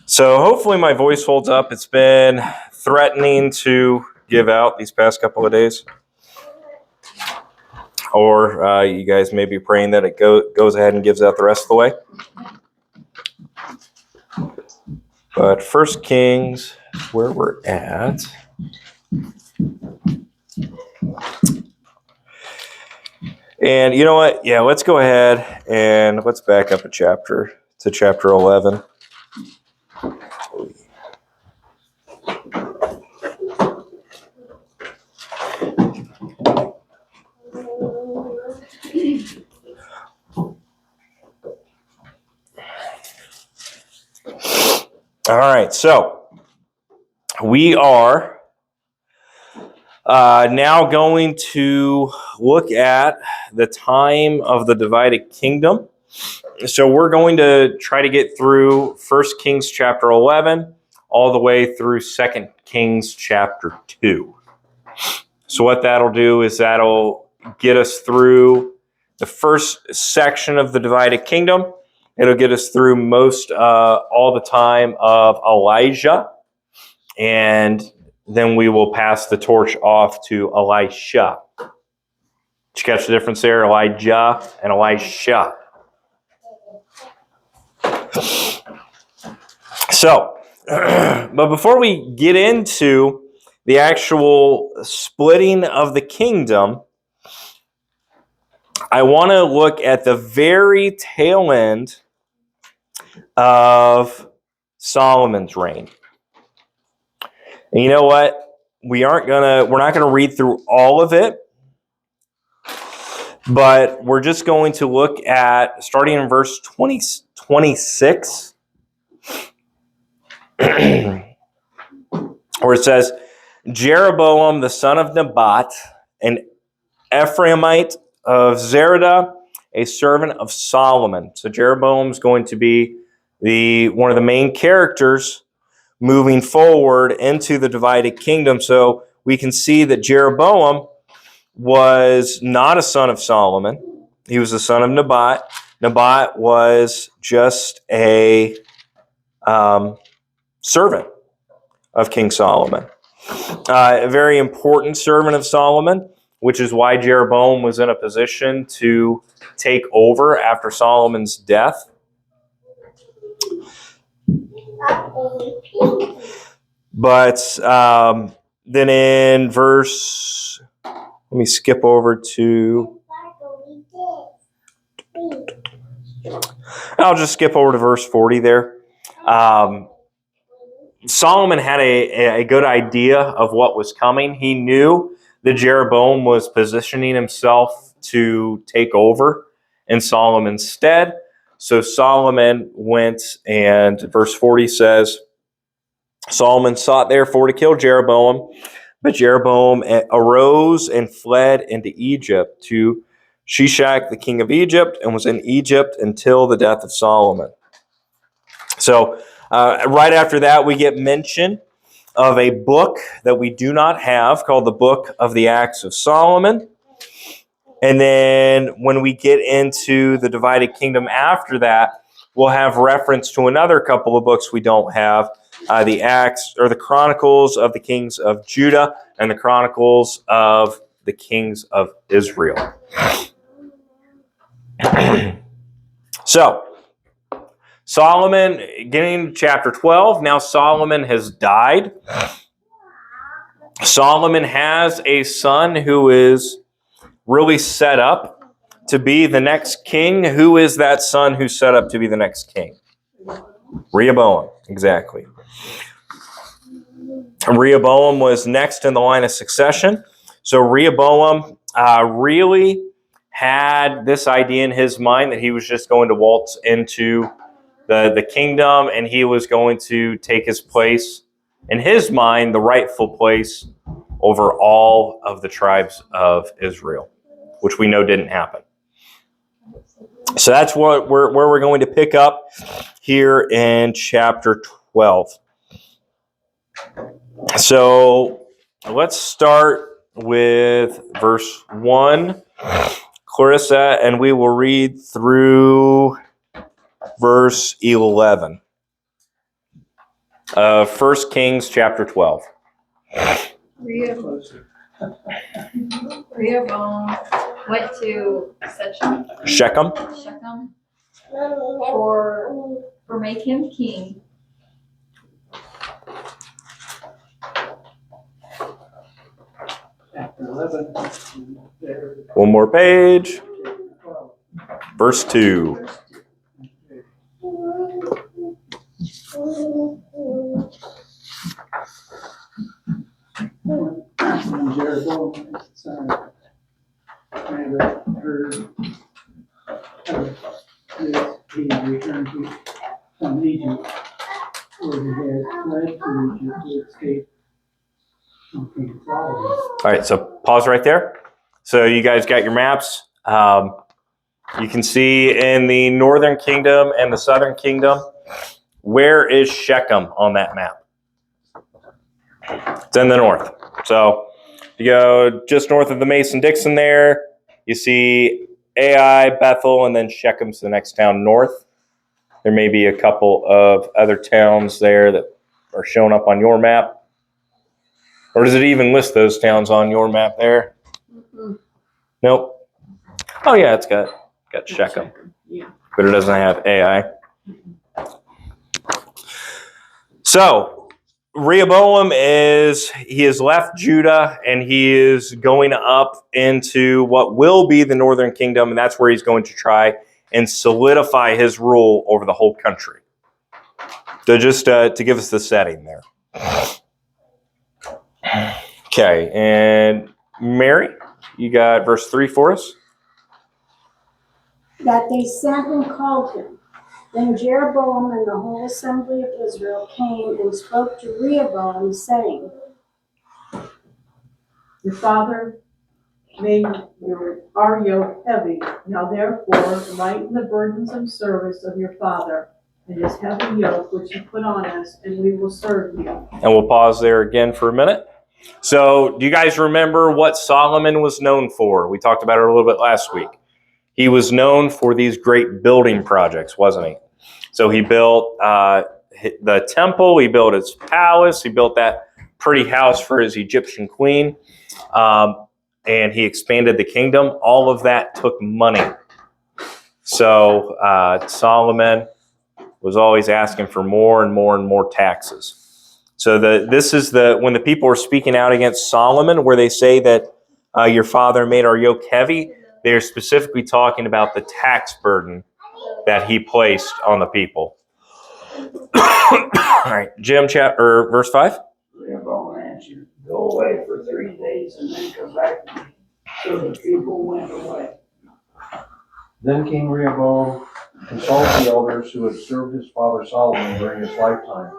So hopefully my voice holds up. It's been threatening to give out these past couple of days. Or you guys may be praying that it goes ahead and gives out the rest of the way. But 1 Kings, where we're at. And you know what? Yeah, let's go ahead and let's back up a chapter to chapter 11. All right, so we are now going to look at the time of the divided kingdom. So we're going to try to get through 1 Kings chapter 11 all the way through 2 Kings chapter 2. So what that'll do is that'll get us through the first section of the divided kingdom. It'll get us through most all the time of Elijah, and then we will pass the torch off to Elisha. Did you catch the difference there? Elijah and Elisha. So, but before we get into the actual splitting of the kingdom, I want to look at the very tail end of Solomon's reign. And you know what? We're not gonna read through all of it, but we're just going to look at starting in verse 26, where it says, Jeroboam the son of Nebat, an Ephraimite of Zeradah, a servant of Solomon. So Jeroboam's going to be one of the main characters moving forward into the divided kingdom. So we can see that Jeroboam was not a son of Solomon. He was the son of Nebat. Nebat was just a servant of King Solomon. A very important servant of Solomon, which is why Jeroboam was in a position to take over after Solomon's death. But then in verse, let me skip over to, I'll just skip over to verse 40 there. Solomon had a good idea of what was coming. He knew that Jeroboam was positioning himself to take over in Solomon's stead. So Solomon went, and verse 40 says, Solomon sought therefore to kill Jeroboam, but Jeroboam arose and fled into Egypt to Shishak, the king of Egypt, and was in Egypt until the death of Solomon. So right after that, we get mention of a book that we do not have called the Book of the Acts of Solomon. And then when we get into the divided kingdom after that, we'll have reference to another couple of books we don't have, the Acts or the Chronicles of the Kings of Judah and the Chronicles of the Kings of Israel. So, Solomon, getting to chapter 12, now Solomon has died. Solomon has a son who is really set up to be the next king. Who is that son who's set up to be the next king? Rehoboam, exactly. Rehoboam was next in the line of succession. So Rehoboam really had this idea in his mind that he was just going to waltz into the kingdom, and he was going to take his place, in his mind, the rightful place over all of the tribes of Israel, which we know didn't happen. So that's where we're going to pick up here in chapter 12. So let's start with verse 1, Clarissa, and we will read through verse 11 of 1 Kings chapter 12. Rehoboam went to Shechem. for make him king. Chapter 11. One more page. Verse 2. When Jeroboam, his son, had heard he returned from Egypt, where he had fled to Egypt to escape from King Solomon. All right, so pause right there. So you guys got your maps. You can see in the northern kingdom and the southern kingdom, where is Shechem on that map? It's in the north. So you go just north of the Mason-Dixon there. You see Ai, Bethel, and then Shechem's the next town north. There may be a couple of other towns there that are showing up on your map. Or does it even list those towns on your map there? Mm-hmm. Nope. Oh yeah, it's got Shechem. Yeah. But it doesn't have Ai. So Rehoboam he has left Judah and he is going up into what will be the northern kingdom, and that's where he's going to try and solidify his rule over the whole country. So just to give us the setting there. Okay, and Mary, you got verse 3 for us? That they sent and called him. Then Jeroboam and the whole assembly of Israel came and spoke to Rehoboam, saying, Your father made our yoke heavy. Now therefore lighten the burdensome service of your father and his heavy yoke which he put on us, and we will serve you. And we'll pause there again for a minute. So do you guys remember what Solomon was known for? We talked about it a little bit last week. He was known for these great building projects, wasn't he? So he built the temple, he built his palace, he built that pretty house for his Egyptian queen, and he expanded the kingdom. All of that took money. So Solomon was always asking for more and more and more taxes. So this is when the people are speaking out against Solomon, where they say that your father made our yoke heavy. They're specifically talking about the tax burden that he placed on the people. All right, Jim, verse 5. Rehoboam answered, "Go away for 3 days and then come back to me." So the people went away. Then King Rehoboam consulted the elders who had served his father Solomon during his lifetime.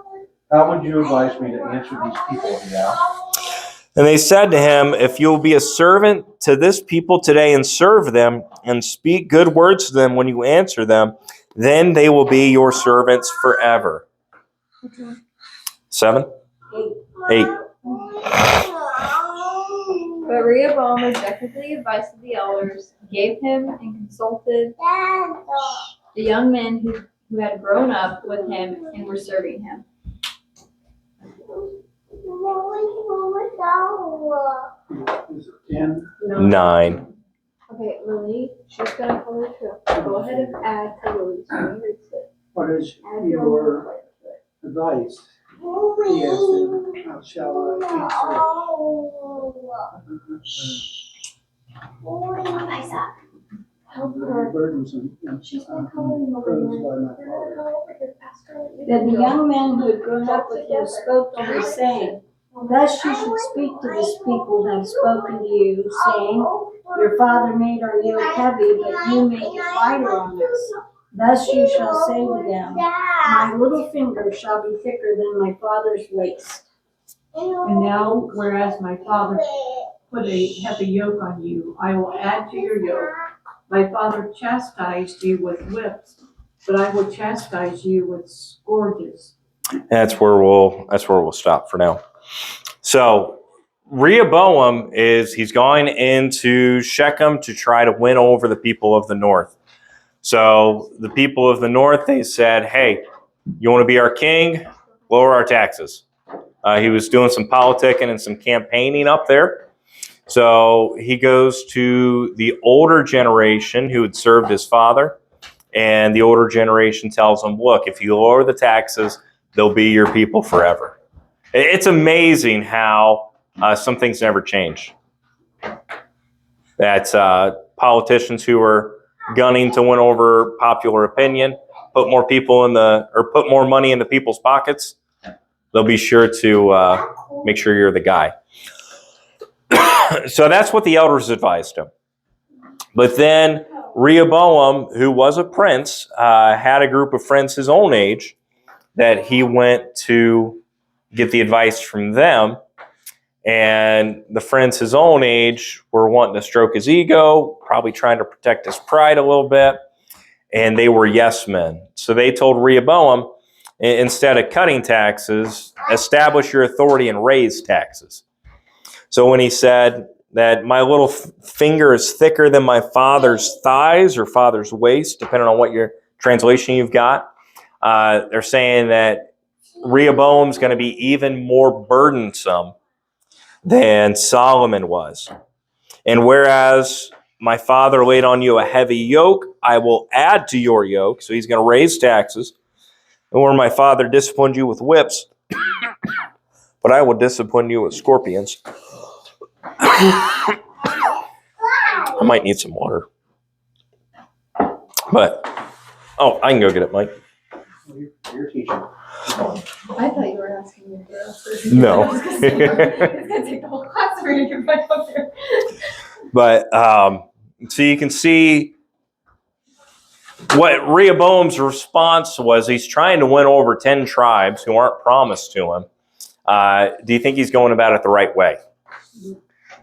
How would you advise me to answer these people, he asked. And they said to him, if you'll be a servant to this people today and serve them and speak good words to them when you answer them, then they will be your servants forever. 7? 8. But Rehoboam rejected the advice of the elders, gave him and consulted the young men who had grown up with him and were serving him. Is it 10? 9. Okay, Lily, she's gonna color too. Go ahead and add to Lily's when he reads it. What is Add your advice? He asked them, how shall I Help answer? her. Burdensome. She's gonna color in over Burdens here. by my You're gonna father. go over here, Pastor. Then the young men who had grown up with him spoke to him, saying, thus you should speak to this people who have spoken to you, saying, your father made our yoke heavy, but you make it lighter on us. Thus you shall say to them, my little finger shall be thicker than my father's waist. And now, whereas my father put a heavy yoke on you, I will add to your yoke. My father chastised you with whips, but I will chastise you with scourges. That's where we'll stop for now. So Rehoboam he's going into Shechem to try to win over the people of the north. So the people of the north, they said, hey, you want to be our king? Lower our taxes. He was doing some politicking and some campaigning up there. So he goes to the older generation who had served his father, and the older generation tells him, look, if you lower the taxes, they'll be your people forever. It's amazing how some things never change. That politicians who are gunning to win over popular opinion, put more money in the people's pockets, they'll be sure to make sure you're the guy. So that's what the elders advised him. But then Rehoboam, who was a prince, had a group of friends his own age that he went to get the advice from them. And the friends his own age were wanting to stroke his ego, probably trying to protect his pride a little bit. And they were yes men. So they told Rehoboam, instead of cutting taxes, establish your authority and raise taxes. So when he said that my little finger is thicker than my father's thighs or father's waist, depending on what your translation you've got, they're saying that Rehoboam's going to be even more burdensome than Solomon was. And whereas my father laid on you a heavy yoke, I will add to your yoke. So he's going to raise taxes. And where my father disciplined you with whips, but I will discipline you with scorpions. I might need some water. But, I can go get it, Mike. You're teaching. I thought you were asking me to. No. I was gonna say, it's gonna take the whole class for you to get back up there. But, so you can see what Rehoboam's response was. He's trying to win over 10 tribes who aren't promised to him. Do you think he's going about it the right way?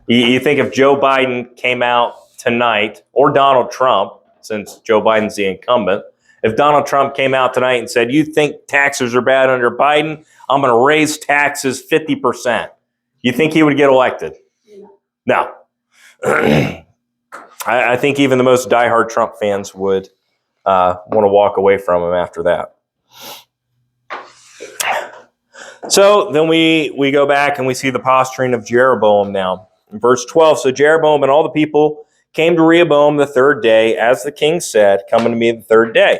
You think if Joe Biden came out tonight, or Donald Trump, since Joe Biden's the incumbent, if Donald Trump came out tonight and said, you think taxes are bad under Biden, I'm going to raise taxes 50%. You think he would get elected? No. I think even the most diehard Trump fans would want to walk away from him after that. So then we go back and we see the posturing of Jeroboam now. In verse 12, so Jeroboam and all the people came to Rehoboam the third day, as the king said, come unto me the third day.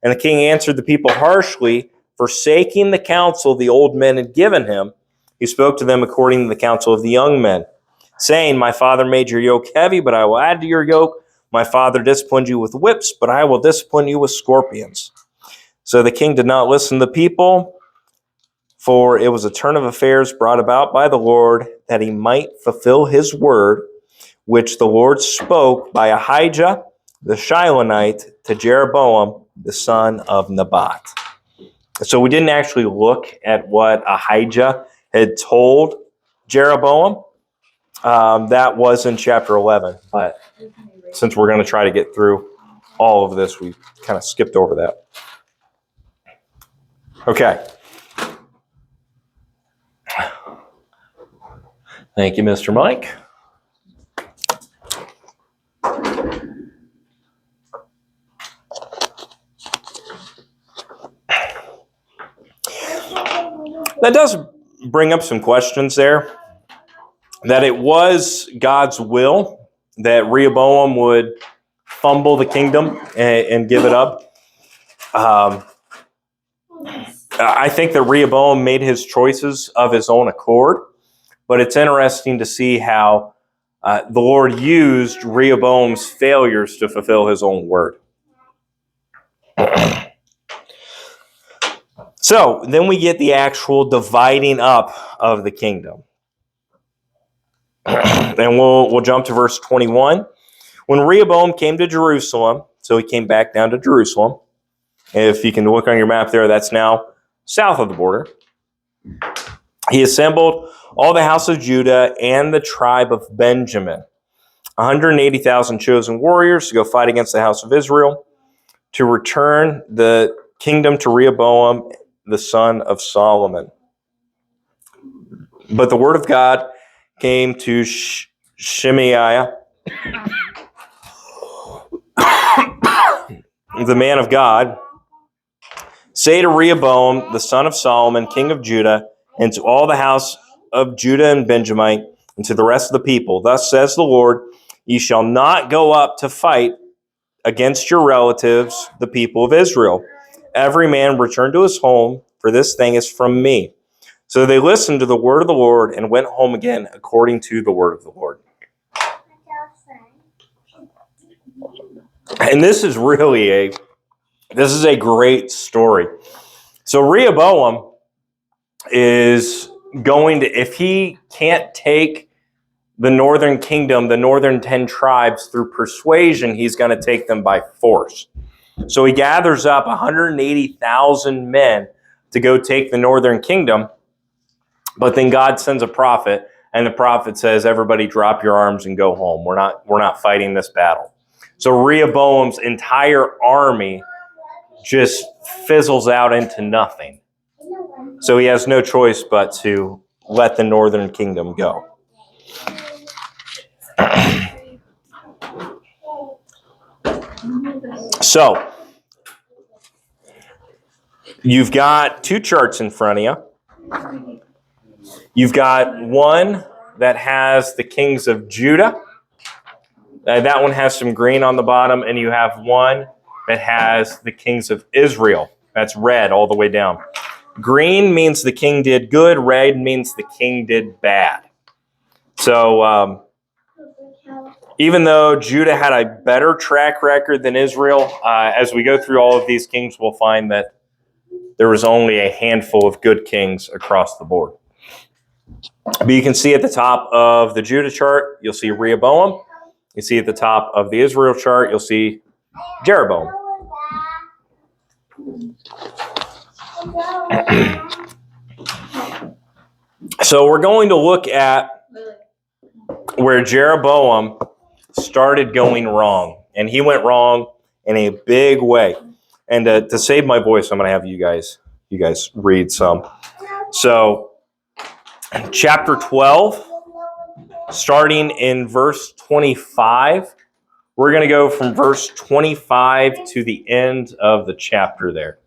And the king answered the people harshly, forsaking the counsel the old men had given him. He spoke to them according to the counsel of the young men, saying, my father made your yoke heavy, but I will add to your yoke. My father disciplined you with whips, but I will discipline you with scorpions. So the king did not listen to the people, for it was a turn of affairs brought about by the Lord, that he might fulfill his word, which the Lord spoke by Ahijah the Shilonite to Jeroboam, the son of Nebat. So we didn't actually look at what Ahijah had told Jeroboam. That was in chapter 11. But since we're going to try to get through all of this, we kind of skipped over that. Okay. Thank you, Mr. Mike. That does bring up some questions there. That it was God's will that Rehoboam would fumble the kingdom and give it up. I think that Rehoboam made his choices of his own accord, but it's interesting to see how the Lord used Rehoboam's failures to fulfill his own word. So then we get the actual dividing up of the kingdom. And we'll jump to verse 21. When Rehoboam came to Jerusalem, so he came back down to Jerusalem. If you can look on your map there, that's now south of the border. He assembled all the house of Judah and the tribe of Benjamin, 180,000 chosen warriors to go fight against the house of Israel, to return the kingdom to Rehoboam, the son of Solomon. But the word of God came to Shemaiah, the man of God, say to Rehoboam, the son of Solomon, king of Judah, and to all the house of Judah and Benjamin, and to the rest of the people, thus says the Lord, ye shall not go up to fight against your relatives, the people of Israel. Every man return to his home, for this thing is from me. So they listened to the word of the Lord and went home again according to the word of the Lord. And this is a great story. So Rehoboam is going to, if he can't take the northern kingdom, the northern 10 tribes through persuasion, he's going to take them by force. So he gathers up 180,000 men to go take the northern kingdom. But then God sends a prophet, and the prophet says, everybody drop your arms and go home. We're not fighting this battle. So Rehoboam's entire army just fizzles out into nothing. So he has no choice but to let the northern kingdom go. So you've got two charts in front of you. You've got one that has the kings of Judah. That one has some green on the bottom, and you have one that has the kings of Israel. That's red all the way down. Green means the king did good. Red means the king did bad. So even though Judah had a better track record than Israel, as we go through all of these kings, we'll find that there was only a handful of good kings across the board. But you can see at the top of the Judah chart, you'll see Rehoboam. You see at the top of the Israel chart, you'll see Jeroboam. So we're going to look at where Jeroboam started going wrong. And he went wrong in a big way. And to save my voice, I'm going to have you guys read some. So chapter 12, starting in verse 25, we're going to go from verse 25 to the end of the chapter there.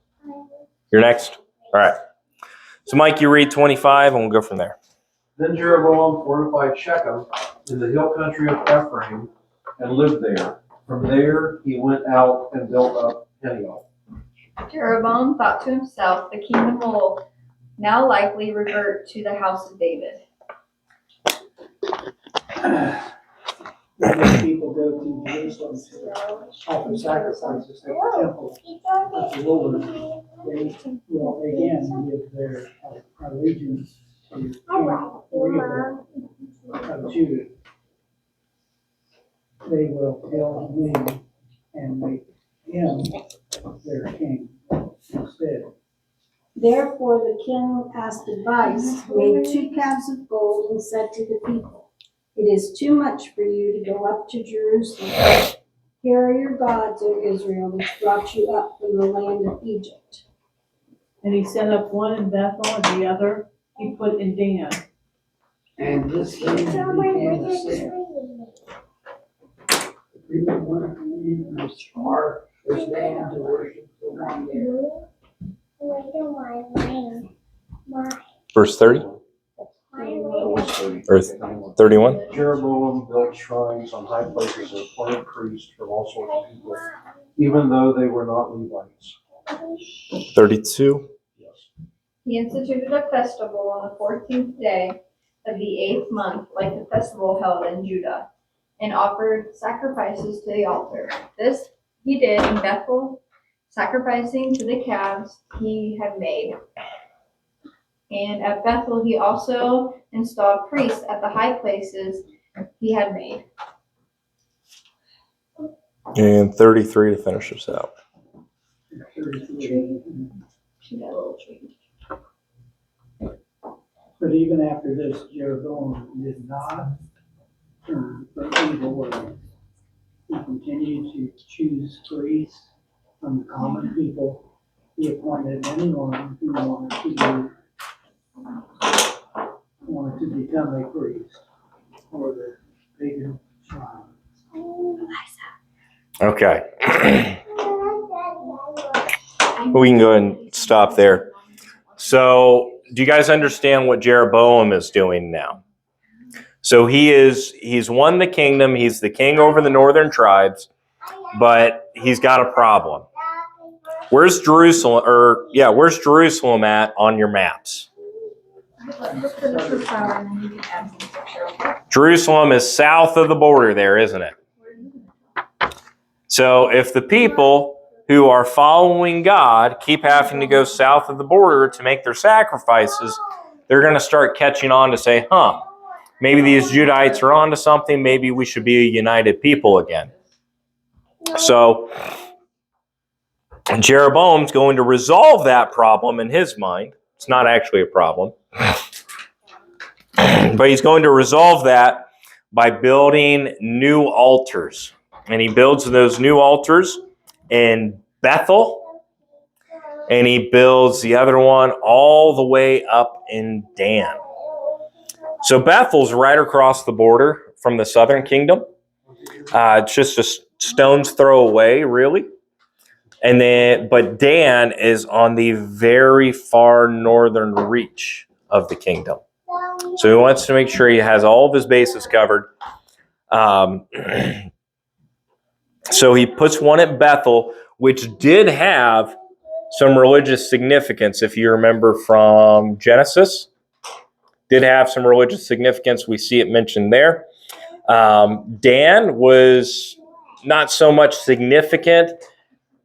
You're next? All right. So Mike, you read 25 and we'll go from there. Then Jeroboam fortified Shechem in the hill country of Ephraim and lived there. From there he went out and built up Peniel. Jeroboam thought to himself, the kingdom will now likely revert to the house of David. When people go to Jerusalem to offer sacrifices at the temple of the Lord, they will again give their allegiance to King Rehoboam of Judah. They will kill me and make him their king instead. Therefore the king asked advice, made 2 calves of gold, and said to the people, it is too much for you to go up to Jerusalem. Here are your gods, O Israel, which brought you up from the land of Egypt. And he set up one in Bethel and the other he put in Dan. And this king became a sin. We would want to leave this far as Dan to worship the one there. Verse 30 or 31. Jeroboam built shrines on high places and appointed priests for all sorts of people, even though they were not Levites. 32. Yes. He instituted a festival on the 14th day of the 8th month, like the festival held in Judah, and offered sacrifices to the altar. This he did in Bethel, sacrificing to the calves he had made. And at Bethel he also installed priests at the high places he had made. And 33 to finish this out. She got a little tree. But even after this, Jeroboam did not turn from evil ways. He continued to choose priests from the common people. He appointed anyone who wanted to become a priest. for the pagan shrine. Okay. We can go ahead and stop there. So, do you guys understand what Jeroboam is doing now? So he's won the kingdom, he's the king over the northern tribes, but he's got a problem. Where's Jerusalem where's Jerusalem at on your maps? Look for the true power and then you can add some picture. Jerusalem is south of the border there, isn't it? So if the people who are following God keep having to go south of the border to make their sacrifices, they're going to start catching on to say, maybe these Judahites are onto something. Maybe we should be a united people again. So Jeroboam's going to resolve that problem in his mind. It's not actually a problem. But he's going to resolve that by building new altars. And he builds those new altars in Bethel. And he builds the other one all the way up in Dan. So Bethel's right across the border from the southern kingdom. It's just a stone's throw away, really. But Dan is on the very far northern reach of the kingdom. So he wants to make sure he has all of his bases covered. So he puts one at Bethel, which did have some religious significance, if you remember from Genesis. Did have some religious significance. We see it mentioned there. Dan was not so much significant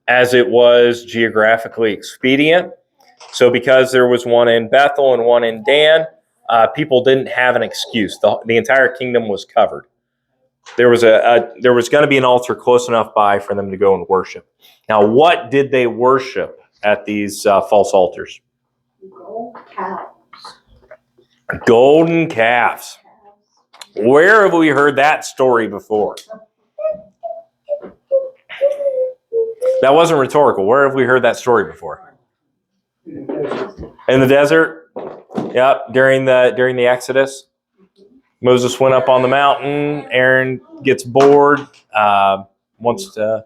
as it was geographically expedient. So because there was one in Bethel and one in Dan, people didn't have an excuse. The entire kingdom was covered. There was going to be an altar close enough by for them to go and worship. Now, what did they worship at these false altars? Golden calves. Where have we heard that story before? That wasn't rhetorical. Where have we heard that story before? In the desert? Yep, during the Exodus. Moses went up on the mountain. Aaron gets bored. Wanted to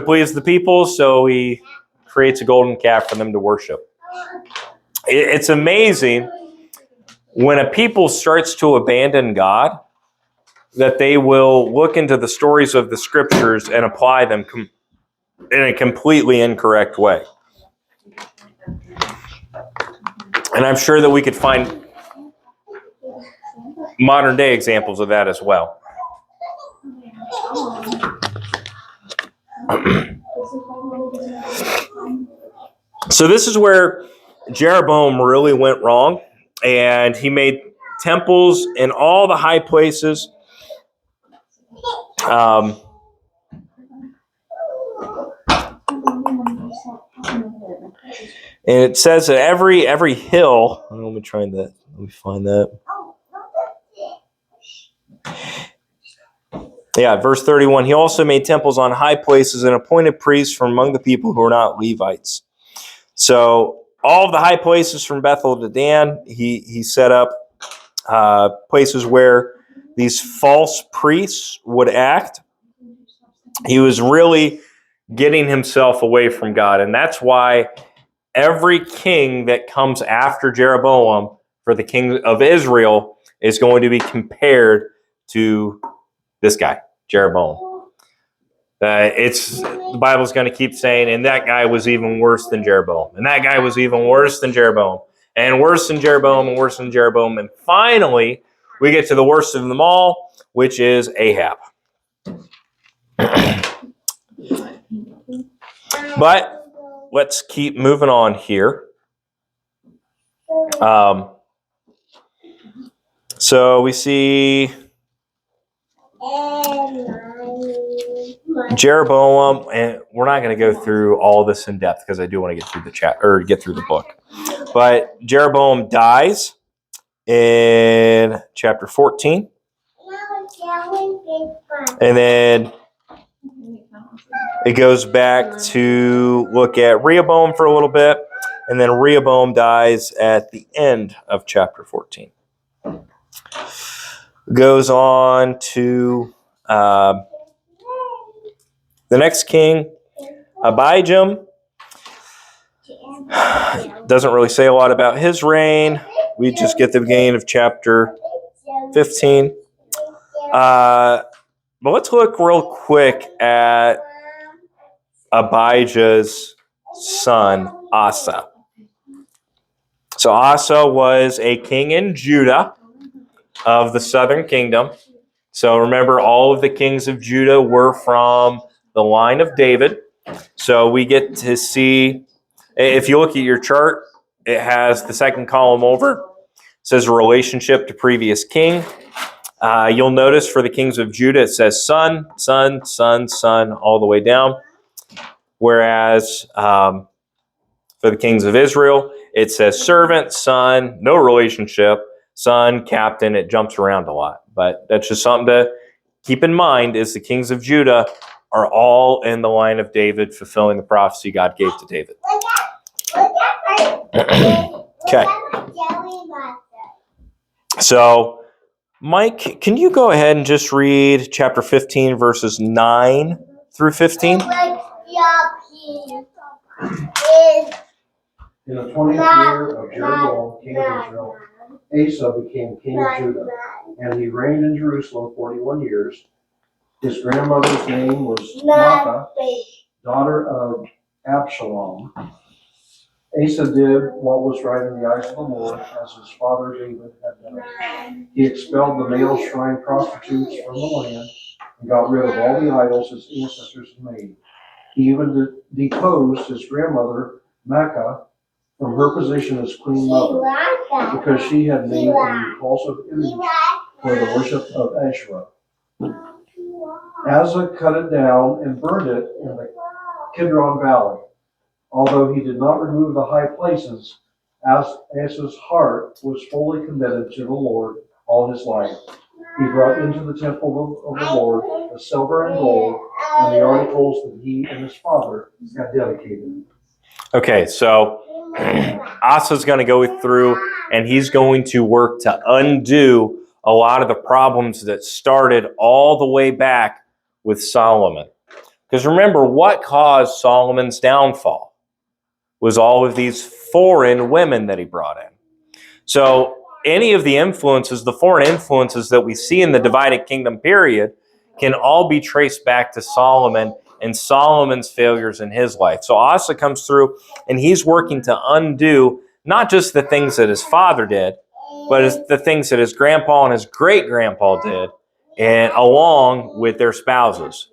please the people, so he creates a golden calf for them to worship. It's amazing when a people starts to abandon God, that they will look into the stories of the scriptures and apply them in a completely incorrect way. And I'm sure that we could find modern day examples of that as well. So this is where Jeroboam really went wrong, and he made temples in all the high places. And it says that every hill. Let me find that. Yeah, verse 31. He also made temples on high places and appointed priests from among the people who are not Levites. So all of the high places from Bethel to Dan, he set up places where these false priests would act. He was really getting himself away from God. And that's why every king that comes after Jeroboam for the king of Israel is going to be compared to this guy, Jeroboam. The Bible's going to keep saying, and that guy was even worse than Jeroboam. And that guy was even worse than Jeroboam. And worse than Jeroboam, and worse than Jeroboam. And finally, we get to the worst of them all, which is Ahab. But let's keep moving on here. So we see Jeroboam, and we're not going to go through all this in depth because I do want to get through the book. But Jeroboam dies in chapter 14, and then it goes back to look at Rehoboam for a little bit, and then Rehoboam dies at the end of chapter 14. Goes on to the next king, Abijam. Doesn't really say a lot about his reign. We just get the beginning of chapter 15. But let's look real quick at Abijah's son, Asa. So Asa was a king in Judah of the southern kingdom. So remember, all of the kings of Judah were from the line of David. So we get to see, if you look at your chart, it has the second column over. It says relationship to previous king. You'll notice for the kings of Judah, it says son, son, son, son, all the way down. Whereas for the kings of Israel, it says servant, son, no relationship, son, captain. It jumps around a lot. But that's just something to keep in mind, is the kings of Judah are all in the line of David, fulfilling the prophecy God gave to David. Okay. So, Mike, can you go ahead and just read chapter 15, verses 9 through 15? In the 20th year of Jeroboam, king of Israel, Asa became king of Judah, and he reigned in Jerusalem 41 years. His grandmother's name was Maacah, daughter of Absalom. Asa did what was right in the eyes of the Lord, as his father David had done. He expelled the male shrine prostitutes from the land and got rid of all the idols his ancestors had made. He even deposed his grandmother Maacah from her position as queen mother, because she had made a repulsive image for the worship of Asherah. Asa cut it down and burned it in the Kidron Valley. Although he did not remove the high places, Asa's heart was fully committed to the Lord all his life. He brought into the temple of the Lord the silver and gold and the articles that he and his father had dedicated. Okay, so Asa's going to go through and he's going to work to undo a lot of the problems that started all the way back with Solomon. Because remember, what caused Solomon's downfall was all of these foreign women that he brought in. So any of the influences, the foreign influences that we see in the divided kingdom period, can all be traced back to Solomon and Solomon's failures in his life. So Asa comes through and he's working to undo not just the things that his father did, but the things that his grandpa and his great-grandpa did, and along with their spouses.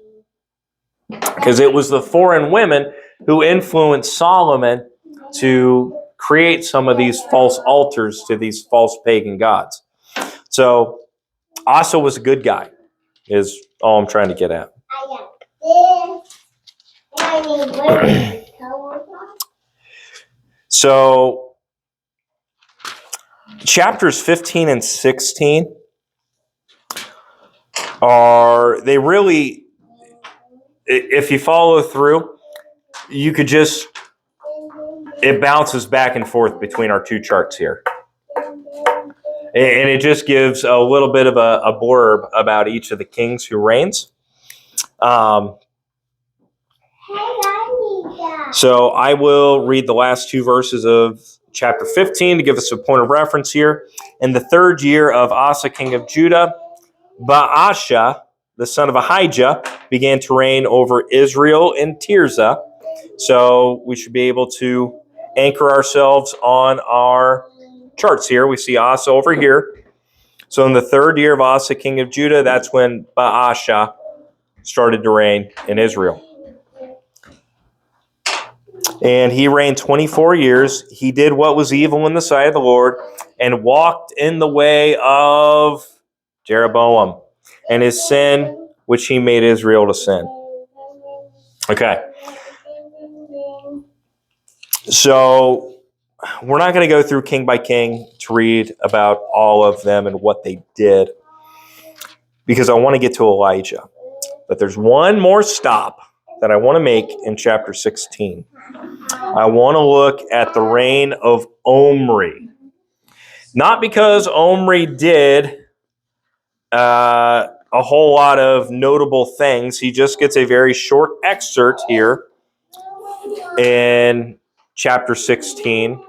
Because it was the foreign women who influenced Solomon to create some of these false altars to these false pagan gods. So Asa was a good guy, is all I'm trying to get at. So chapters 15 and 16 they really, if you follow through, you could just, it bounces back and forth between our two charts here. And it just gives a little bit of a blurb about each of the kings who reigns. So I will read the last two verses of chapter 15 to give us a point of reference here. In the 3rd year of Asa, king of Judah, Baasha, the son of Ahijah, began to reign over Israel in Tirzah. So we should be able to anchor ourselves on our charts here. We see Asa over here. So in the 3rd year of Asa, king of Judah, that's when Baasha started to reign in Israel. And he reigned 24 years. He did what was evil in the sight of the Lord and walked in the way of Jeroboam and his sin, which he made Israel to sin. Okay. So we're not going to go through king by king to read about all of them and what they did, because I want to get to Elijah. But there's one more stop that I want to make in chapter 16. I want to look at the reign of Omri. Not because Omri did a whole lot of notable things. He just gets a very short excerpt here in chapter 16.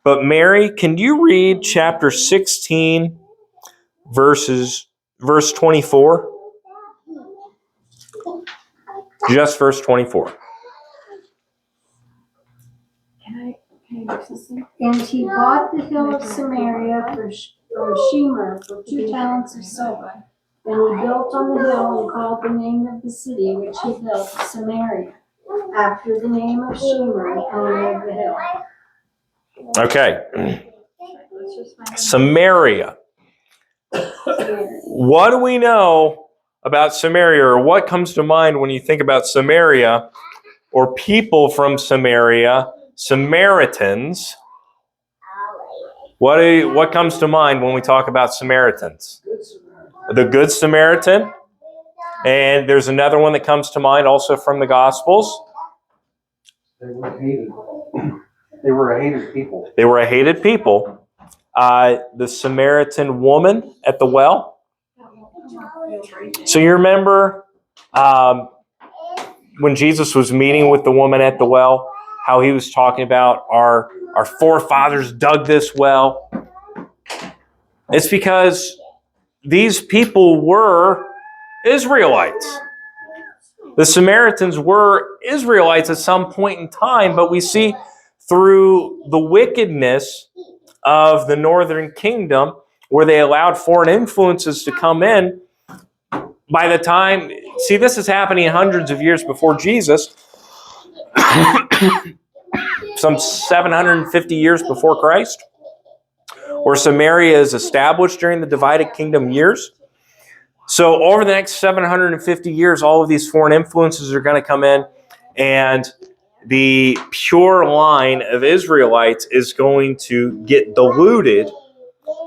But Mary, can you read chapter 16, verse 24? Just verse 24. Can I do something? And he bought the hill of Samaria from Shemer for 2 talents of silver. Then he built on the hill and called the name of the city which he built Samaria, after the name of Shemer, the owner of the hill. Okay, Let's just find Samaria. What do we know about Samaria, or what comes to mind when you think about Samaria or people from Samaria, Samaritans? What comes to mind when we talk about Samaritans? The Good Samaritan. And there's another one that comes to mind also from the Gospels. They were hated. They were a hated people. They were a hated people. The Samaritan woman at the well. So you remember when Jesus was meeting with the woman at the well, how he was talking about our forefathers dug this well? It's because these people were Israelites. The Samaritans were Israelites at some point in time, but we see through the wickedness of the northern kingdom, where they allowed foreign influences to come in, by the time, see, this is happening hundreds of years before Jesus, some 750 years before Christ, where Samaria is established during the divided kingdom years. So over the next 750 years, all of these foreign influences are going to come in, and the pure line of Israelites is going to get diluted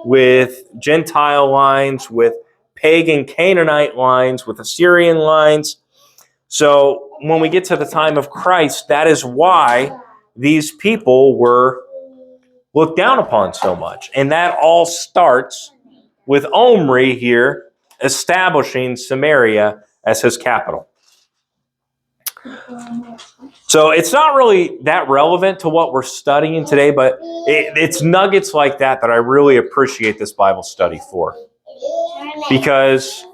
with Gentile lines, with pagan Canaanite lines, with Assyrian lines. So when we get to the time of Christ, that is why these people were looked down upon so much. And that all starts with Omri here establishing Samaria as his capital. So it's not really that relevant to what we're studying today, but it's nuggets like that that I really appreciate this Bible study for. Because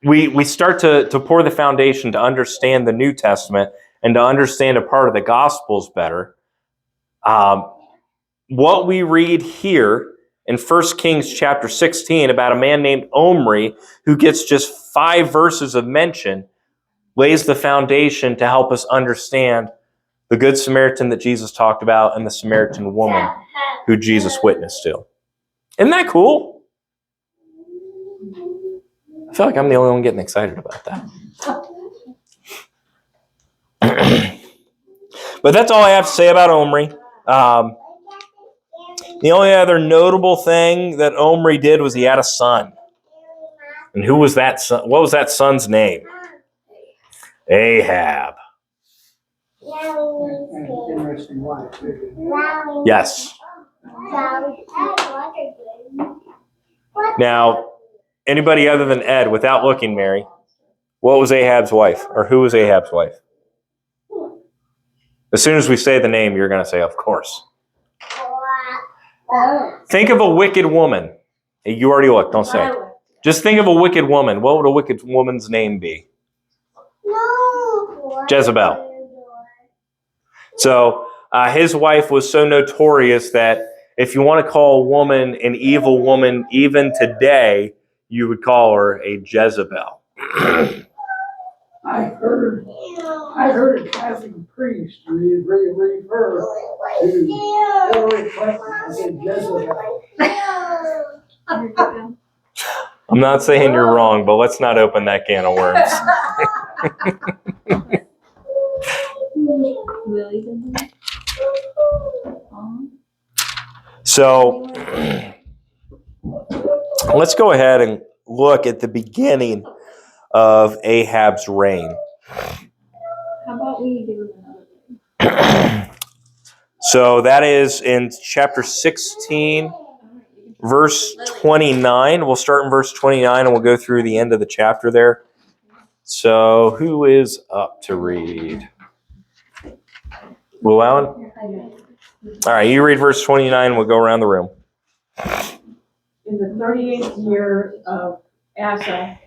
we start to pour the foundation to understand the New Testament and to understand a part of the Gospels better. What we read here in 1 Kings chapter 16 about a man named Omri who gets just 5 verses of mention lays the foundation to help us understand the Good Samaritan that Jesus talked about and the Samaritan woman who Jesus witnessed to. Isn't that cool? I feel like I'm the only one getting excited about that. But that's all I have to say about Omri. The only other notable thing that Omri did was he had a son. And who was that son? What was that son's name? Ahab. And interesting wife, too. Yes. Now, anybody other than Ed, without looking, Mary, what was Ahab's wife? Or who was Ahab's wife? As soon as we say the name, you're going to say, of course. Think of a wicked woman. You already looked, don't say it. Just think of a wicked woman. What would a wicked woman's name be? Jezebel. So his wife was so notorious that if you want to call a woman an evil woman, even today, you would call her a Jezebel. I heard a Catholic priest refer to Hillary Clinton as a Jezebel. I'm not saying you're wrong, but let's not open that can of worms. So let's go ahead and look at the beginning of Ahab's reign. How about we do another? So that is in chapter 16 verse 29. We'll start in verse 29 and we'll go through the end of the chapter there. So who is up to read? Llewellyn? All right, you read verse 29. We'll go around the room. In the 38th year of Asa,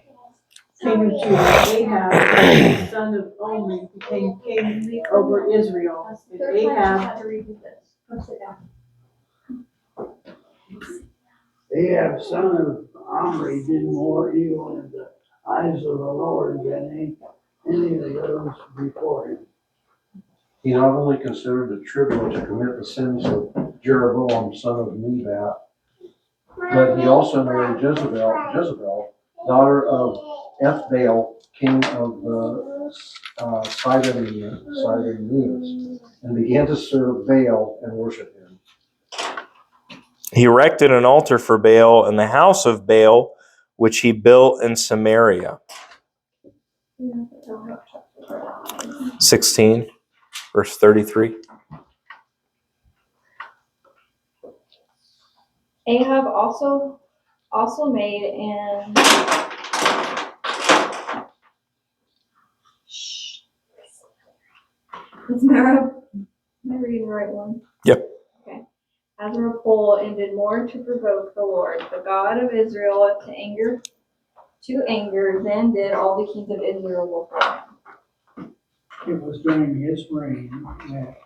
king of Judah, Ahab, the son of Omri, became king over Israel. And Ahab, Ahab, son of Omri, did more evil in the eyes of the Lord than any of those before him. He not only considered it trivial to commit the sins of Jeroboam, son of Nebat, but he also married Jezebel, daughter of Ethbaal, king of the Sidonians, and began to serve Baal and worship him. He erected an altar for Baal in the house of Baal, which he built in Samaria. 16, verse 33. Ahab also made an Am I reading the right one? Yep. Okay. Azra pole and did more to provoke the Lord, the God of Israel, to anger than did all the kings of Israel before him. It was during his reign that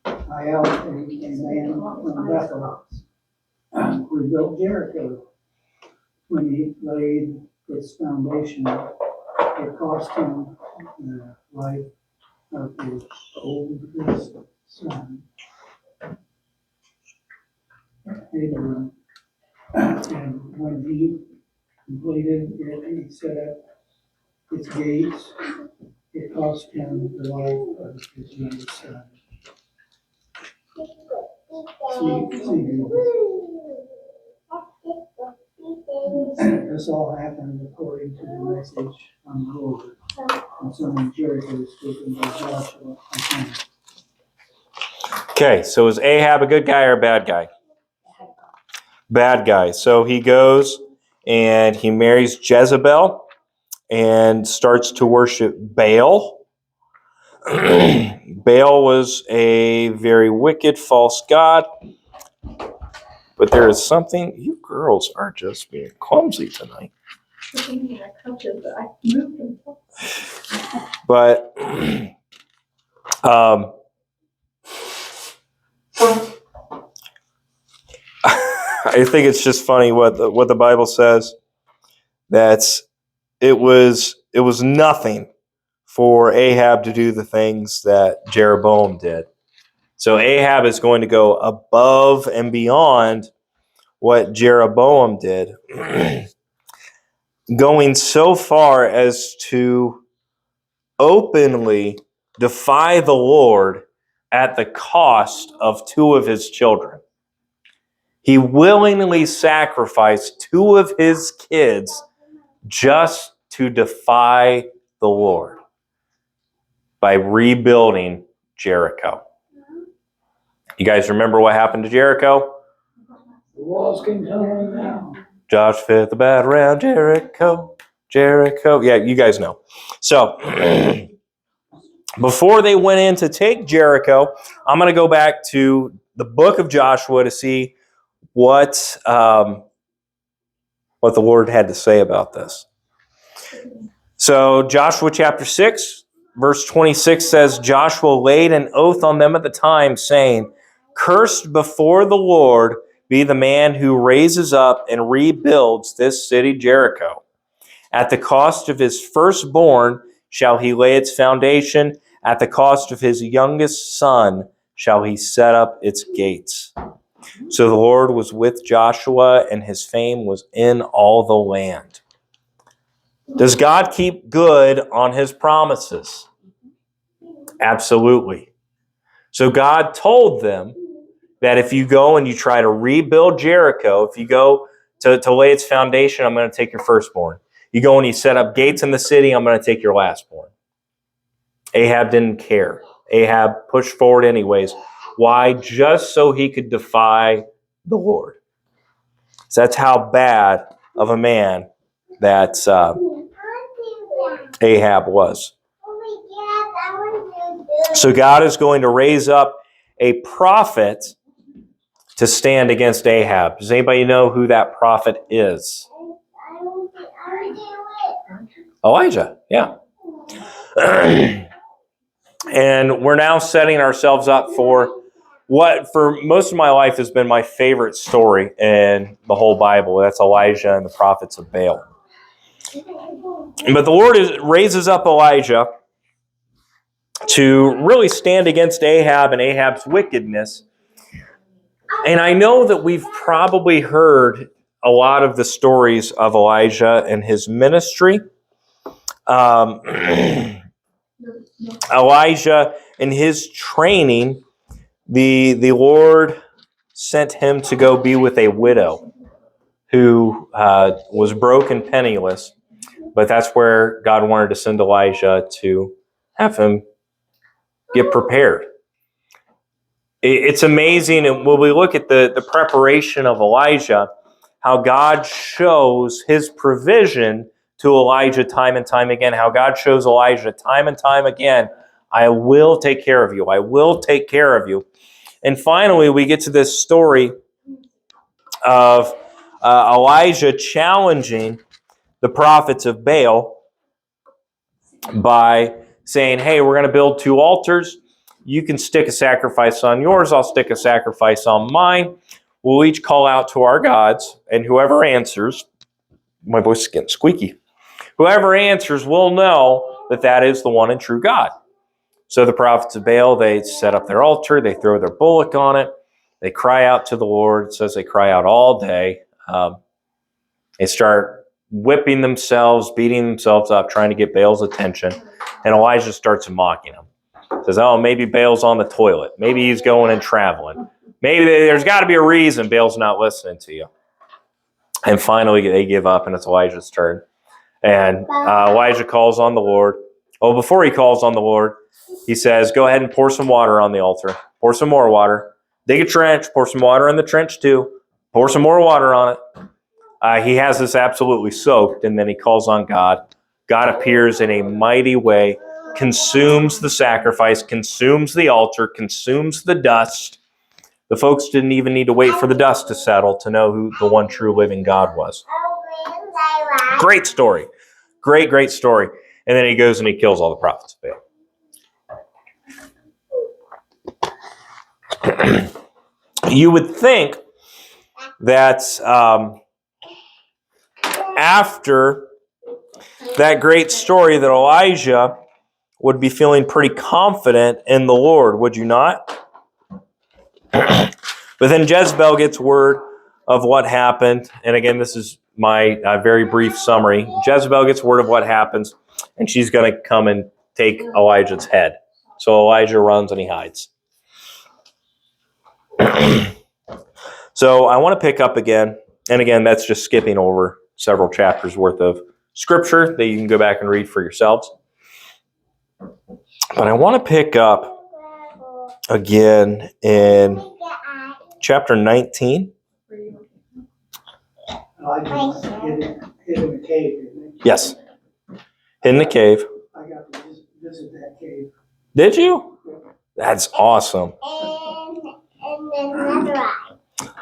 Hiel, a man from Bethel, rebuilt Jericho. When he laid its foundation, it cost him the life of his oldest son, Abraham. And when he completed it, he set up its gates. It cost him the life of his youngest son. This all happened according to the message from the Lord concerning Jericho spoken by Joshua the king. Okay, so is Ahab a good guy or a bad guy? Bad guy. So he goes and he marries Jezebel and starts to worship Baal. Baal was a very wicked false god. But there is something, you girls are just being clumsy tonight. But I think it's just funny what the Bible says. That it was nothing for Ahab to do the things that Jeroboam did. So Ahab is going to go above and beyond what Jeroboam did, going so far as to openly defy the Lord at the cost of two of his children. He willingly sacrificed two of his kids just to defy the Lord by rebuilding Jericho. You guys remember what happened to Jericho? The walls came tumbling down. Josh fit the bat around Jericho. Yeah, you guys know. So, before they went in to take Jericho, I'm going to go back to the book of Joshua to see what the Lord had to say about this. So, Joshua chapter 6, verse 26 says, Joshua laid an oath on them at the time, saying, Cursed before the Lord be the man who raises up and rebuilds this city Jericho. At the cost of his firstborn shall he lay its foundation. At the cost of his youngest son shall he set up its gates. So the Lord was with Joshua, and his fame was in all the land. Does God keep good on his promises? Absolutely. So God told them that if you go and you try to rebuild Jericho, if you go to lay its foundation, I'm going to take your firstborn. You go and you set up gates in the city, I'm going to take your lastborn. Ahab didn't care. Ahab pushed forward anyways. Why? Just so he could defy the Lord. So that's how bad of a man that Ahab was. So God is going to raise up a prophet to stand against Ahab. Does anybody know who that prophet is? Elijah, yeah. And we're now setting ourselves up for what for most of my life has been my favorite story in the whole Bible. That's Elijah and the prophets of Baal. But the Lord raises up Elijah to really stand against Ahab and Ahab's wickedness. And I know that we've probably heard a lot of the stories of Elijah and his ministry. Elijah, in his training, the Lord sent him to go be with a widow who was broke and penniless. But that's where God wanted to send Elijah to have him get prepared. It's amazing, and when we look at the preparation of Elijah, how God shows his provision to Elijah time and time again, how God shows Elijah time and time again, I will take care of you. I will take care of you. And finally, we get to this story of Elijah challenging the prophets of Baal by saying, hey, we're going to build 2 altars. You can stick a sacrifice on yours. I'll stick a sacrifice on mine. We'll each call out to our gods, and whoever answers, my voice is getting squeaky, whoever answers will know that that is the one and true God. So the prophets of Baal, they set up their altar, they throw their bullock on it, they cry out to the Lord. It says they cry out all day. They start whipping themselves, beating themselves up, trying to get Baal's attention. And Elijah starts mocking them. Says, oh, maybe Baal's on the toilet. Maybe he's going and traveling. Maybe there's got to be a reason Baal's not listening to you. And finally, they give up, and it's Elijah's turn. And Elijah calls on the Lord. Oh, before he calls on the Lord, he says, go ahead and pour some water on the altar. Pour some more water. Dig a trench. Pour some water in the trench too. Pour some more water on it. He has this absolutely soaked, and then he calls on God. God appears in a mighty way, consumes the sacrifice, consumes the altar, consumes the dust. The folks didn't even need to wait for the dust to settle to know who the one true living God was. Great story. Great, great story. And then he goes and he kills all the prophets of Baal. You would think that after that great story that Elijah would be feeling pretty confident in the Lord, would you not? But then Jezebel gets word of what happened. And again, this is my very brief summary. Jezebel gets word of what happens, and she's going to come and take Elijah's head. So Elijah runs and he hides. So I want to pick up again. And again, that's just skipping over several chapters worth of scripture that you can go back and read for yourselves. But I want to pick up again in chapter 19. Elijah hid in a cave, didn't he? Yes. In the cave. I got to visit that cave. Did you? That's awesome.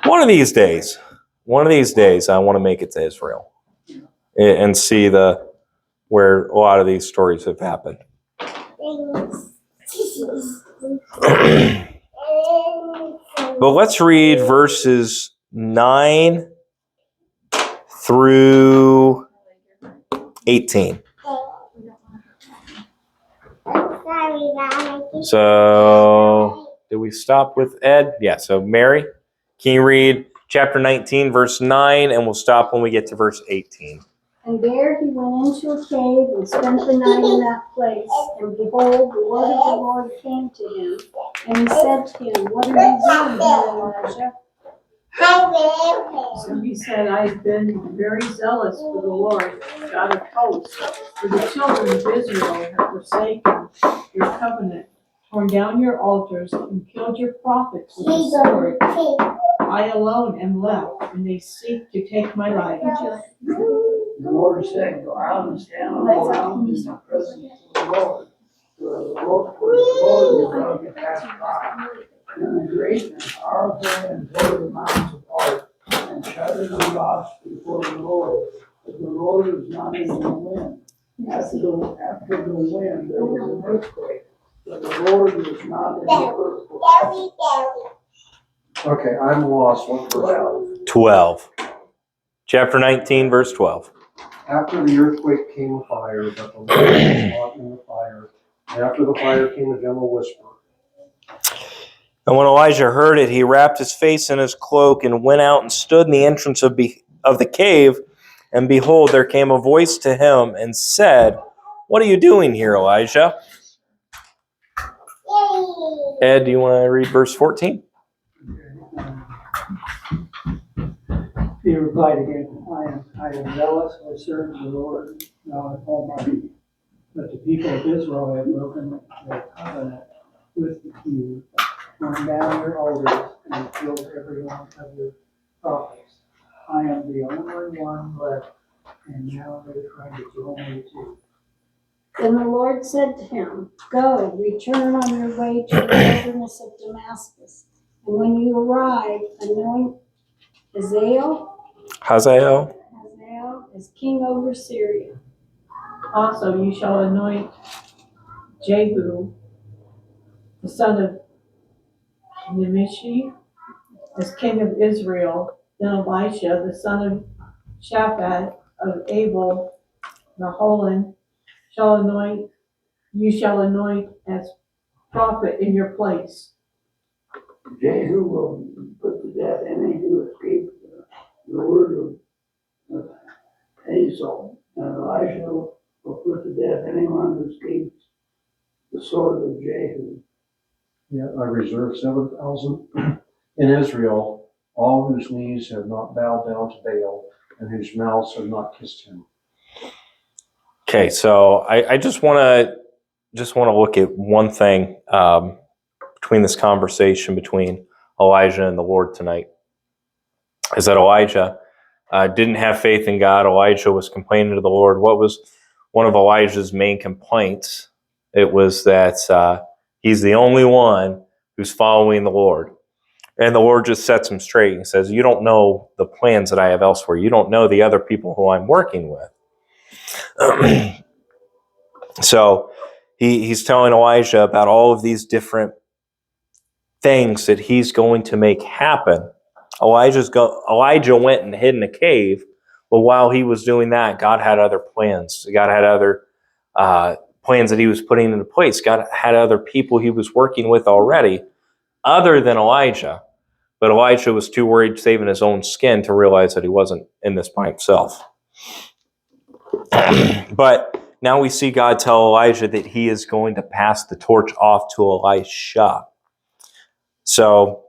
One of these days, I want to make it to Israel and see where a lot of these stories have happened. But let's read verses 9 through 18. So, did we stop with Ed? Yeah, so Mary, can you read chapter 19, verse 9, and we'll stop when we get to verse 18. And there he went into a cave and spent the night in that place. And behold, the word of the Lord came to him. And he said to him, what are you doing here, Elijah? So he said, I've been very zealous for the Lord, God of hosts, for the children of Israel have forsaken your covenant, torn down your altars, and killed your prophets with the sword. I alone am left, and they seek to take my life. The Lord said, go out and stand around in the presence of the Lord. For the Lord is going to pass by. And the great and powerful and tore the mountains apart and shattered the rocks before the Lord. But the Lord was not in the wind. After the wind, there was an earthquake. But the Lord was not in the earthquake. Okay, I'm lost. What verse? 12. Chapter 19, verse 12. After the earthquake came a fire, but the Lord was not in the fire. And after the fire came a gentle whisper. And when Elijah heard it, he wrapped his face in his cloak and went out and stood in the entrance of the cave. And behold, there came a voice to him and said, "What are you doing here, Elijah?" Ed, do you want to read verse 14? He replied again, I am zealous, I serve the Lord God Almighty. But the people of Israel have broken their covenant with you, torn down your altars, and killed every one of your prophets. I am the only one left, and now they're trying to kill me too. Then the Lord said to him, Go, return on your way to the wilderness of Damascus. And when you arrive, anoint Hazael. as king over Syria. Also, you shall anoint Jehu, the son of Nimshi, as king of Israel. Then Elisha, the son of Shaphat of Abel Meholah, you shall anoint as prophet in your place. Jehu will put to death any who escape the word of Hazael, and Elisha will put to death anyone who escapes the sword of Jehu. Yeah, I reserve 7,000 in Israel, all whose knees have not bowed down to Baal, and whose mouths have not kissed him. Okay, so I just want to look at one thing between this conversation between Elijah and the Lord tonight. Is that Elijah didn't have faith in God. Elijah was complaining to the Lord. What was one of Elijah's main complaints? It was that he's the only one who's following the Lord. And the Lord just sets him straight and says, you don't know the plans that I have elsewhere. You don't know the other people who I'm working with. So he's telling Elijah about all of these different things that he's going to make happen. Elijah went and hid in a cave, but while he was doing that, God had other plans. God had other plans that he was putting into place. God had other people he was working with already, other than Elijah. But Elijah was too worried saving his own skin to realize that he wasn't in this by himself. But now we see God tell Elijah that he is going to pass the torch off to Elisha. So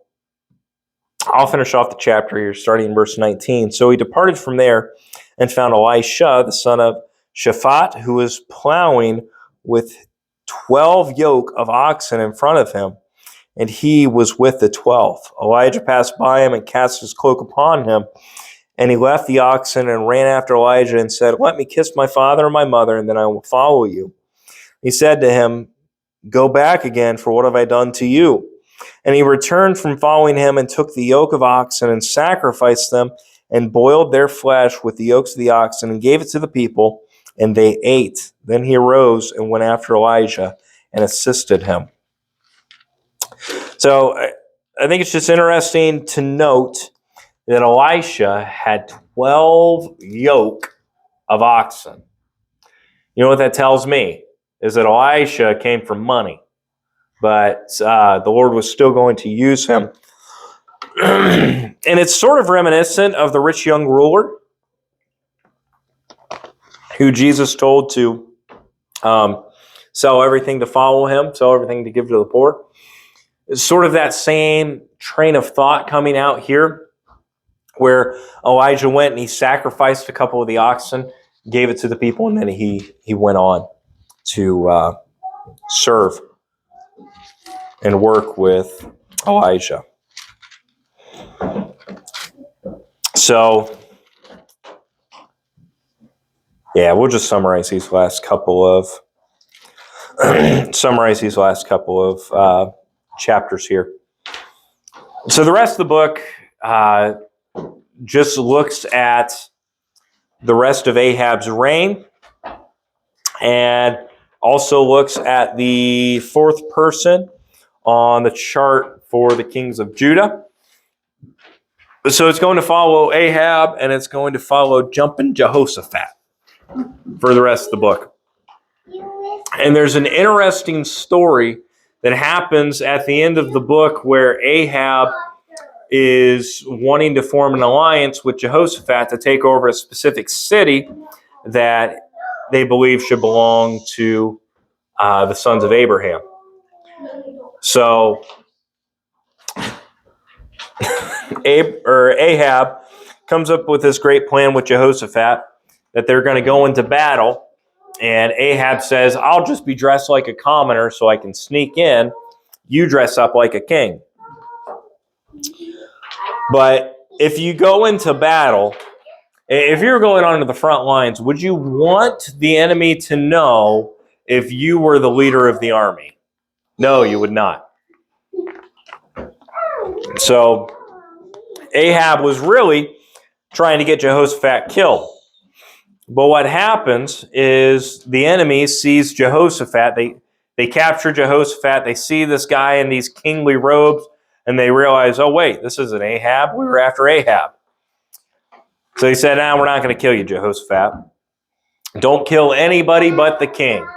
I'll finish off the chapter here, starting in verse 19. So he departed from there and found Elisha, the son of Shaphat, who was plowing with 12 yoke of oxen in front of him, and he was with the 12. Elijah passed by him and cast his cloak upon him, and he left the oxen and ran after Elijah and said, Let me kiss my father and my mother, and then I will follow you. He said to him, Go back again, for what have I done to you? And he returned from following him and took the yoke of oxen and sacrificed them and boiled their flesh with the yokes of the oxen and gave it to the people, and they ate. Then he arose and went after Elijah and assisted him. So I think it's just interesting to note that Elisha had 12 yoke of oxen. You know what that tells me? Is that Elisha came from money, but the Lord was still going to use him. And it's sort of reminiscent of the rich young ruler who Jesus told to sell everything to follow him, sell everything to give to the poor. It's sort of that same train of thought coming out here, where Elijah went and he sacrificed a couple of the oxen, gave it to the people, and then he went on to serve and work with Elijah. So, yeah, we'll just summarize these last couple of chapters here. So the rest of the book just looks at the rest of Ahab's reign, and also looks at the fourth person on the chart for the kings of Judah. So it's going to follow Ahab, and it's going to follow Jumpin' Jehoshaphat for the rest of the book. And there's an interesting story that happens at the end of the book where Ahab is wanting to form an alliance with Jehoshaphat to take over a specific city that they believe should belong to the sons of Abraham. So Ahab comes up with this great plan with Jehoshaphat that they're going to go into battle. And Ahab says, I'll just be dressed like a commoner so I can sneak in. You dress up like a king. But if you go into battle, if you're going onto the front lines, would you want the enemy to know if you were the leader of the army? No, you would not. So Ahab was really trying to get Jehoshaphat killed. But what happens is the enemy sees Jehoshaphat. They capture Jehoshaphat. They see this guy in these kingly robes, and they realize, oh, wait, this isn't Ahab. We were after Ahab. So he said, we're not going to kill you, Jehoshaphat. Don't kill anybody but the king.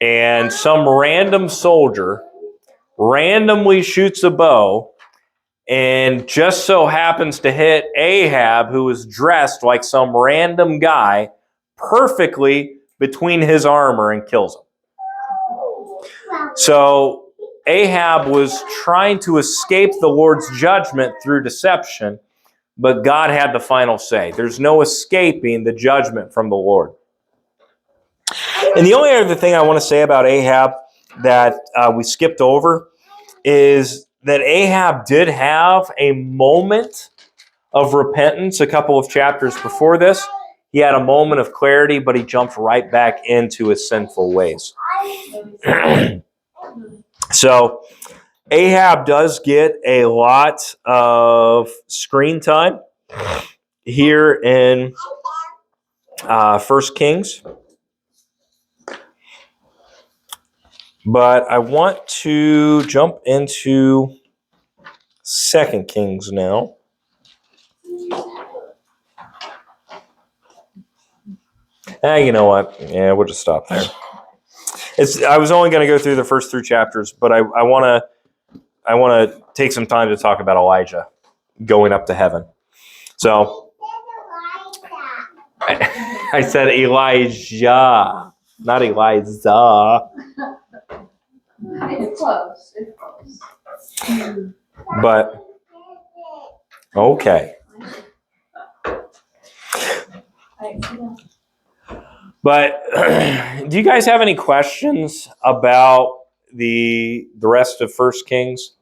And some random soldier randomly shoots a bow and just so happens to hit Ahab, who was dressed like some random guy, perfectly between his armor and kills him. So Ahab was trying to escape the Lord's judgment through deception, but God had the final say. There's no escaping the judgment from the Lord. And the only other thing I want to say about Ahab that we skipped over is that Ahab did have a moment of repentance a couple of chapters before this. He had a moment of clarity, but he jumped right back into his sinful ways. So Ahab does get a lot of screen time here in 1 Kings. But I want to jump into 2 Kings now. You know what? Yeah, we'll just stop there. I was only going to go through the first 3 chapters, but I want to take some time to talk about Elijah going up to heaven. So I said Elijah, not Eliza. It's close. But okay. But do you guys have any questions about the rest of 1 Kings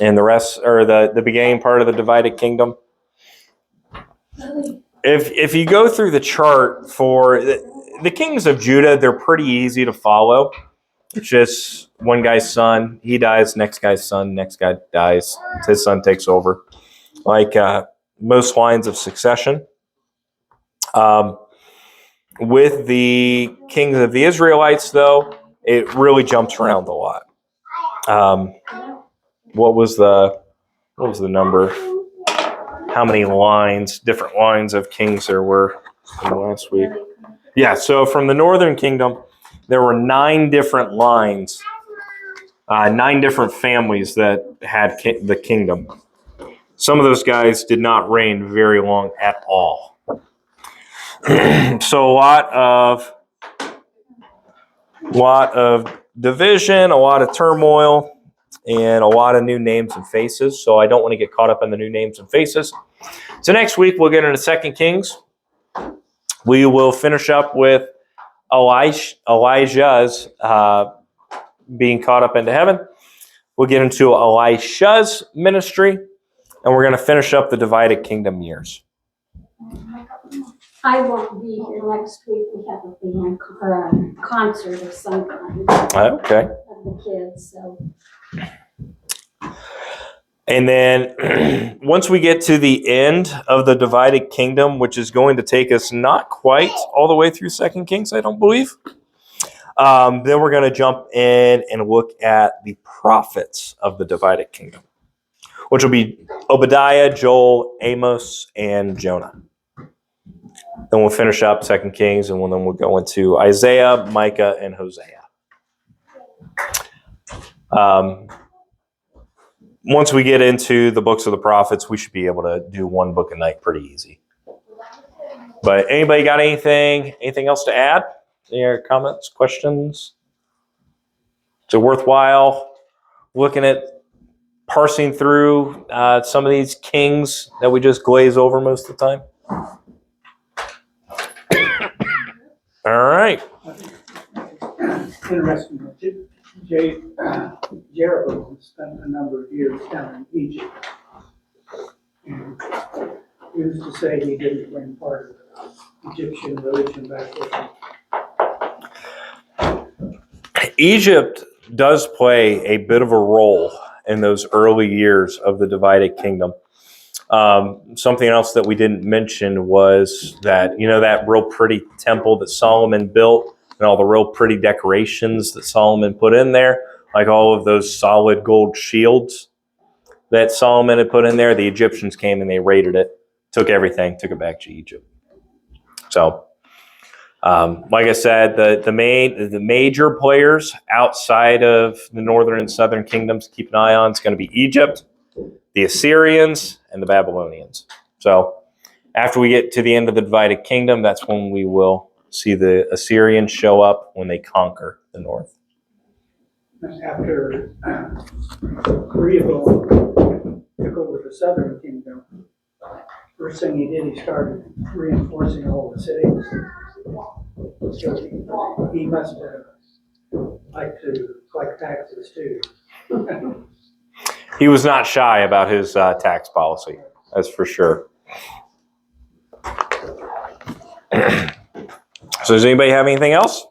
and the rest, or the beginning part of the divided kingdom? If you go through the chart for the kings of Judah, they're pretty easy to follow. It's just one guy's son, he dies, next guy's son, next guy dies, his son takes over. Like most lines of succession. With the kings of the Israelites, though, it really jumps around a lot. What was the number? How many different lines of kings there were from last week? Yeah, so from the northern kingdom, there were 9 different lines, 9 different families that had the kingdom. Some of those guys did not reign very long at all. So a lot of division, a lot of turmoil, and a lot of new names and faces. So I don't want to get caught up in the new names and faces. So next week we'll get into 2 Kings. We will finish up with Elijah's being caught up into heaven. We'll get into Elisha's ministry, and we're going to finish up the divided kingdom years. I won't be here next week. We have a band or a concert of some kind Okay. of the kids, so. And then once we get to the end of the divided kingdom, which is going to take us not quite all the way through 2 Kings, I don't believe. Then we're going to jump in and look at the prophets of the divided kingdom, which will be Obadiah, Joel, Amos, and Jonah. Then we'll finish up 2 Kings, and then we'll go into Isaiah, Micah, and Hosea. Once we get into the books of the prophets, we should be able to do one book a night pretty easy. But anybody got anything else to add? Any other comments, questions? Is it worthwhile looking at parsing through some of these kings that we just glaze over most of the time? All right. Interesting. Jeroboam spent a number of years down in Egypt. And used to say he didn't bring part of the Egyptian religion back with him. Egypt does play a bit of a role in those early years of the divided kingdom. Something else that we didn't mention was that, that real pretty temple that Solomon built and all the real pretty decorations that Solomon put in there, like all of those solid gold shields that Solomon had put in there, the Egyptians came and they raided it, took everything, took it back to Egypt. So, like I said, the major players outside of the northern and southern kingdoms to keep an eye on is going to be Egypt, the Assyrians, and the Babylonians. So after we get to the end of the divided kingdom, that's when we will see the Assyrians show up when they conquer the north. After Rehoboam took over the southern kingdom, first thing he did, he started reinforcing all the cities. So he must like to collect taxes too. He was not shy about his tax policy, that's for sure. So does anybody have anything else?